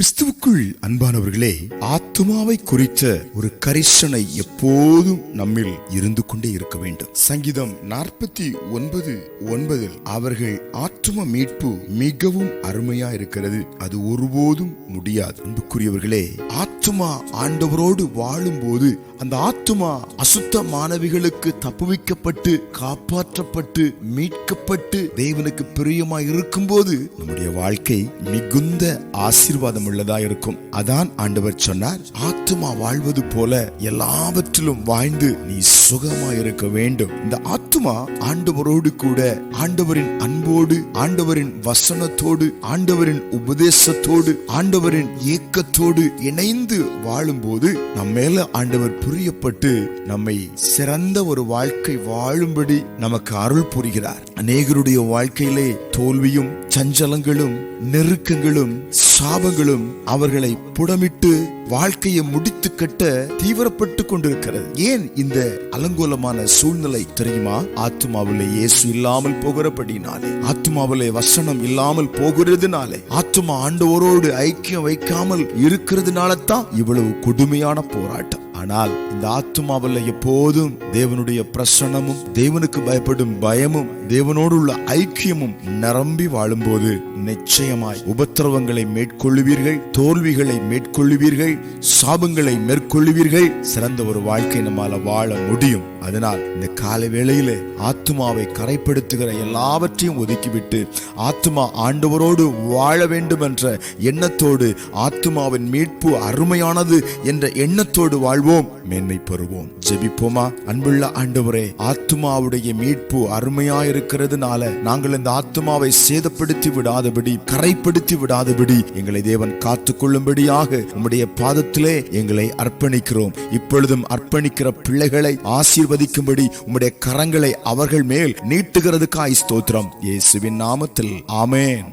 கிறிஸ்துவுக்குள் அன்பானவர்களே, ஆத்துமாவை குறித்த ஒரு கரிசனை எப்போதும் நம்மில் இருந்து கொண்டே இருக்க வேண்டும். சங்கீதம் 49:9 அவர்கள் ஆத்தும மீட்பு மிகவும் அருமையா இருக்கிறது, அது ஒருபோதும் முடியாது. அன்புக்குரியவர்களே, ஆத்துமா ஆண்டவரோடு வாழும் போது அந்த ஆத்துமா அசுத்த மாணவிகளுக்கு தப்புவிக்கப்பட்டு காப்பாற்றப்பட்டு மீட்கப்பட்டு தேவனுக்கு பிரியமாய் இருக்கும் போது நம்முடைய வாழ்க்கை மிகுந்த ஆசீர்வாதம் உள்ளதா இருக்கும். அதான் ஆண்டவர் சொன்னார், ஆத்துமா வாழ்வது போல எல்லாவற்றிலும் வாழ்ந்து நீ சுகமா இருக்க வேண்டும். இந்த ஆத்துமா ஆண்டவரோடு கூட ஆண்டவரின் அன்போடு ஆண்டவரின் வசனத்தோடு ஆண்டவரின் உபதேசத்தோடு ஆண்டவரின் ஏக்கத்தோடு இணைந்து வாழும் போது நம்ம மேல ஆண்டவர் புரியப்பட்டு நம்மை சிறந்த ஒரு வாழ்க்கை வாழும்படி நமக்கு அருள் புரிகிறார். அநேகருடைய வாழ்க்கையிலே தோல்வியும் சஞ்சலங்களும் நெருக்கங்களும் சாபங்களும் அவர்களை புடமிட்டு வாழ்க்கையை முடித்து கட்ட தீவிரப்பட்டு கொண்டிருக்கிறது. ஏன் இந்த அலங்கோலமான சூழ்நிலை தெரியுமா? ஆத்துமாவிலே இயேசு இல்லாமல் போகிறபடினாலே, ஆத்துமாவிலே வசனம் இல்லாமல் போகிறதுனாலே, ஆத்துமா ஆண்டவரோடு ஐக்கியம் வைக்காமல் இருக்கிறதுனால தான் இவ்வளவு கொடுமையான போராட்டம். ஆனால் இந்த ஆத்துமாவில் எப்போதும் தேவனுடைய பிரசன்னமும் தேவனுக்கு பயப்படும் பயமும் தேவனோடு உள்ள ஐக்கியமும் நிரம்பி வாழும்போது நிச்சயமாய் உபத்திரவங்களை மேற்கொள்ளுவீர்கள், தோல்விகளை மேற்கொள்ளுவீர்கள், சாபங்களை மேற்கொள்ளுவீர்கள். சிறந்த ஒரு வாழ்க்கை நம்மால வாழ முடியும். அதனால் இந்த காலை வேளையிலே ஆத்துமாவை கரைப்படுத்துகிற எல்லாவற்றையும் ஒதுக்கிவிட்டு ஆத்துமா ஆண்டவரோடு வாழ வேண்டும் என்ற எண்ணத்தோடு, ஆத்துமாவின் மீட்பு அருமையானது என்ற எண்ணத்தோடு வாழ்வோம், மேன்மை பெறுவோம். ஜெபிப்போமா? அன்புள்ள ஆண்டவரே, ஆத்துமாவுடைய மீட்பு அருமையாயிருக்கிறதுனால நாங்கள் இந்த ஆத்துமாவை சேதப்படுத்தி விடாதபடி, கரைப்படுத்தி விடாதபடி எங்களை தேவன் காத்துக் கொள்ளும்படியாக உம்முடைய பாதத்திலே எங்களை அர்ப்பணிக்கிறோம். இப்பொழுதும் அர்ப்பணிக்கிற பிள்ளைகளை ஆசீர்வதிக்கும்படி உம்முடைய கரங்களை அவர்கள் மேல் நீட்டுகிறதுக்காய் ஸ்தோத்திரம். இயேசுவின் நாமத்தில் ஆமென்.